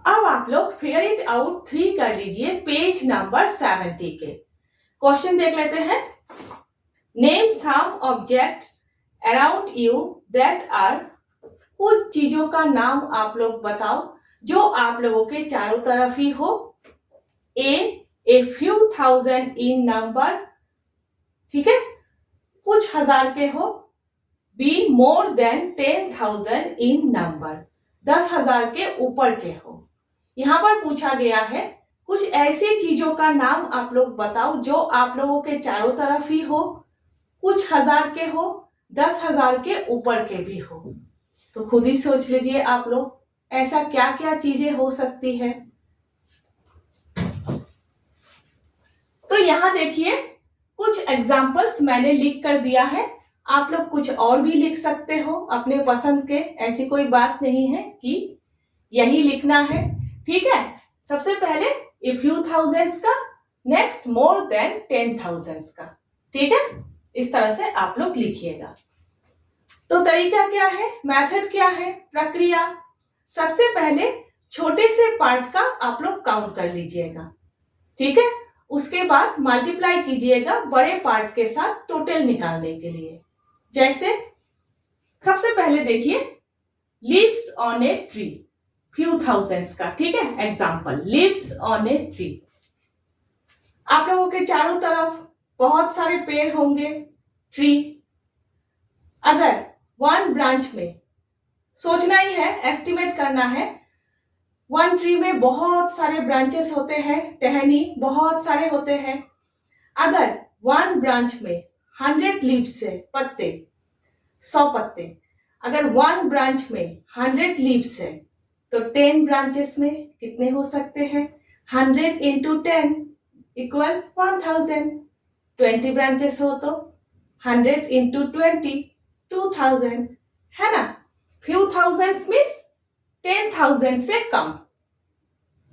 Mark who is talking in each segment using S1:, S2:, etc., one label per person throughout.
S1: अब आप लोग फिगर इट आउट 3 कर लीजिए पेज नंबर 70 के। क्वेश्चन देख लेते हैं। Name some objects around you that are, कुछ चीजों का नाम आप लोग बताओ जो आप लोगों के चारों तरफ ही हो। A few thousand in number, ठीक है, कुछ हजार के हो। Be more than 10,000 in number, 10,000 के ऊपर के हो। यहां पर पूछा गया है कुछ ऐसी चीजों का नाम आप लोग बताओ जो आप लोगों के चारों तरफ ही हो, कुछ हजार के हो, 10,000 के ऊपर के भी हो। तो खुद ही सोच लीजिए आप लोग ऐसा क्या क्या चीजें हो सकती है। तो यहां देखिए कुछ एग्जाम्पल्स मैंने लिख कर दिया है, आप लोग कुछ और भी लिख सकते हो अपने पसंद के, ऐसी कोई बात नहीं है कि यही लिखना है, ठीक है। सबसे पहले ए फ्यू थाउजेंड्स का, नेक्स्ट मोर देन 10,000 का, ठीक है। इस तरह से आप लोग लिखिएगा। तो तरीका क्या है, मेथड क्या है, प्रक्रिया। सबसे पहले छोटे से पार्ट का आप लोग काउंट कर लीजिएगा, ठीक है। उसके बाद मल्टीप्लाई कीजिएगा बड़े पार्ट के साथ टोटल निकालने के लिए। जैसे सबसे पहले देखिए leaves on a tree, few thousands का, ठीक है, example leaves on a tree. आप लोगों के चारों तरफ बहुत सारे पेड़ होंगे, ट्री। अगर वन ब्रांच में, सोचना ही है, एस्टिमेट करना है, वन ट्री में बहुत सारे ब्रांचेस होते हैं, टहनी बहुत सारे होते हैं। अगर वन ब्रांच में 100 लीव्स है, पत्ते, 100 पत्ते, अगर वन ब्रांच में 100 लीव्स है तो 10 ब्रांचेस में कितने हो सकते हैं, 100 इंटू 10 इक्वल 1000। 20 ब्रांचेस हो तो 100 इंटू 20 2000, है ना। फ्यू थाउजेंड्स मीन्स 10,000 से कम,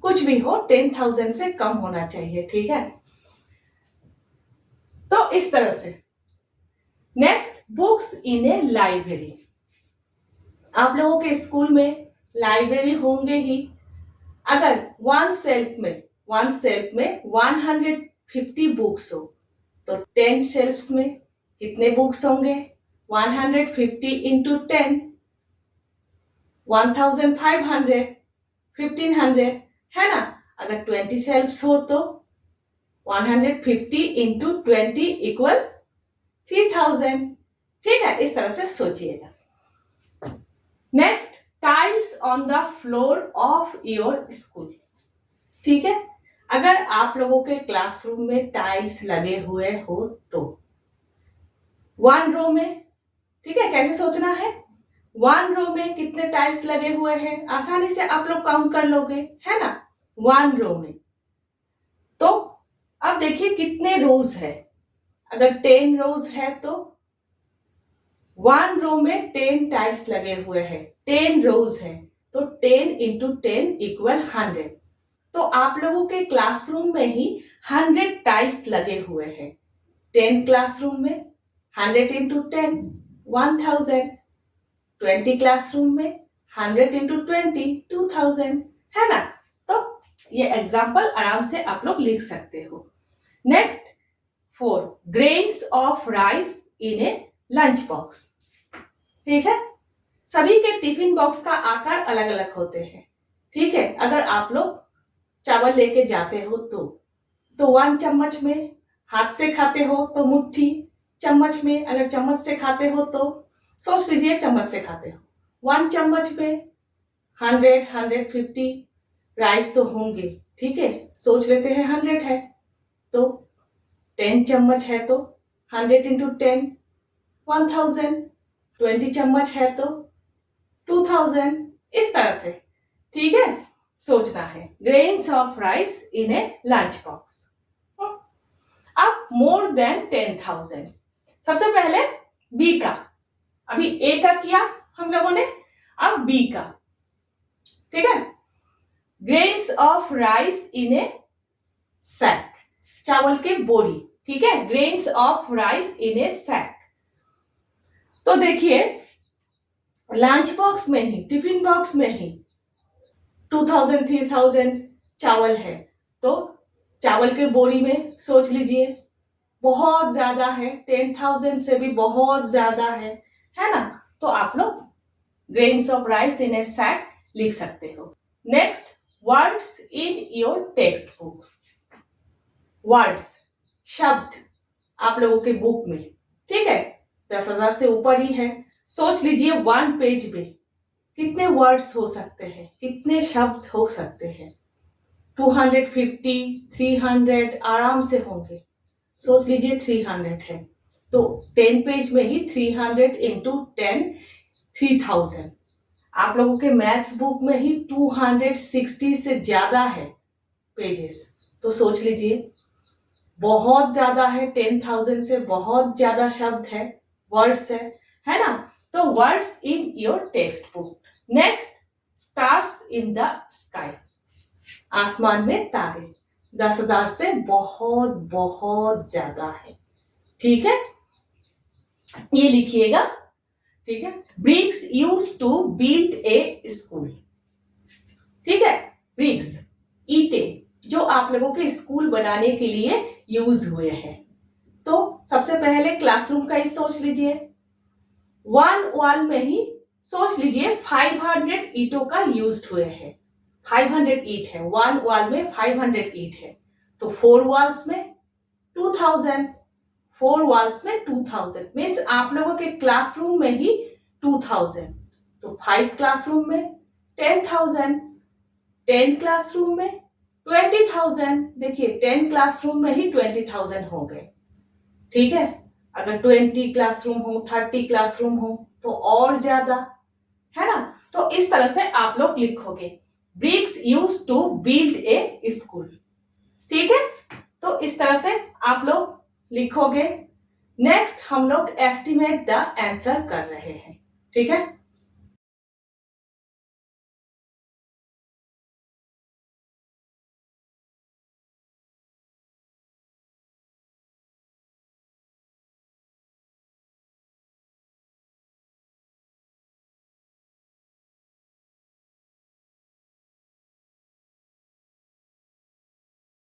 S1: कुछ भी हो 10,000 से कम होना चाहिए, ठीक है। तो इस तरह से। नेक्स्ट, बुक्स इन ए लाइब्रेरी। आप लोगों के स्कूल में लाइब्रेरी होंगे ही। अगर वन सेल्फ में 150 बुक्स हो तो 10 शेल्फ्स में कितने बुक्स होंगे, 150 इंटू 10 1500 1500, है ना। अगर 20 शेल्फ्स हो तो 150 इंटू 20 इक्वल 3000, ठीक है। इस तरह से सोचिएगा। Next, tiles on the floor of your school, ठीक है। अगर आप लोगों के क्लासरूम में टाइल्स लगे हुए हो तो वन रो में, ठीक है, कैसे सोचना है, वन रो में कितने टाइल्स लगे हुए हैं, आसानी से आप लोग काउंट कर लोगे, है ना। वन रो में तो अब देखिए कितने रोज है। अगर 10 रोज है तो वन रो में 10 टाइल्स लगे हुए हैं, 10 रोज है तो 10 इंटू 10 इक्वल 100। तो आप लोगों के क्लासरूम में ही 100 टाइल्स लगे हुए हैं। 10 क्लासरूम में 100 इंटू 10 1000, 20 क्लासरूम में 100 इंटू 20 2000, है ना। तो ये एग्जाम्पल आराम से आप लोग लिख सकते हो। Next, 4 grains of rice in A lunch box, ठीक है। सभी के टिफिन बॉक्स का आकार अलग अलग होते हैं, ठीक है। अगर आप लोग चावल लेके जाते हो तो 1 चम्मच में, हाथ से खाते हो तो मुट्ठी, चम्मच में, अगर चम्मच से खाते हो तो सोच लीजिए चम्मच से खाते हो, 1 चम्मच में 100 150 राइस तो होंगे, ठीक है। सोच लेते हैं 100 है तो 10 चम्मच है तो 100 इंटू 10 1000, 20 चम्मच है तो 2000, इस तरह से, ठीक है, सोचना है। Grains of rice in A lunch box. अब मोर देन 10,000, सबसे पहले बी का, अभी ए का किया हम लोगों ने, अब बी का, ठीक है। Grains of rice in a sack, चावल के बोरी, ठीक है। Grains of rice in a sack. तो देखिए लंच बॉक्स में ही, टिफिन बॉक्स में ही 2000 3000 चावल है, तो चावल के बोरी में सोच लीजिए बहुत ज्यादा है, 10,000 से भी बहुत ज्यादा है ना। तो आप लोग grains of rice in a sack लिख सकते हो। Next, words in your textbook. Words, शब्द आप लोगों के बुक में, ठीक है, 10,000 से ऊपर ही है। सोच लीजिए 1 पेज में कितने वर्ड्स हो सकते हैं, कितने शब्द हो सकते हैं। 250 300 आराम से होंगे। सोच लीजिए 300 है, तो 10 पेज में ही 300 इंटू 10 3000। आप लोगों के मैथ्स बुक में ही 260 से ज्यादा है पेजेस, तो सोच लीजिए बहुत ज्यादा है, 10,000 से बहुत ज्यादा शब्द है, वर्ड्स है ना। तो words in your text book. Next, stars in the sky. आसमान में तारे 10,000 से बहुत बहुत ज्यादा है, ठीक है, ये लिखिएगा, ठीक है। Bricks used to build a school, ठीक है, ब्रिक्स ईंटें जो आप लोगों के स्कूल बनाने के लिए यूज हुए हैं। तो सबसे पहले क्लासरूम का ही सोच लीजिए, 1 वॉल में ही सोच लीजिए 500 ईंटों का यूज हुए हैं। 500 ईंट है, 1 वॉल में 500 ईंट है, तो 4 वॉल्स में 2000, 4 वॉल्स में 2000 मीन्स आप लोगों के क्लासरूम में ही 2000, तो 5 क्लासरूम में 10,000, 10 क्लासरूम में 20,000। देखिए 10 क्लासरूम में ही 20,000 हो गए, ठीक है। अगर 20 क्लासरूम हो, 30 क्लासरूम हो तो और ज्यादा, है ना। तो इस तरह से आप लोग लिखोगे, bricks used to build a school, ठीक है। तो इस तरह से आप लोग लिखोगे। नेक्स्ट हम लोग एस्टिमेट द आंसर कर रहे हैं, ठीक है।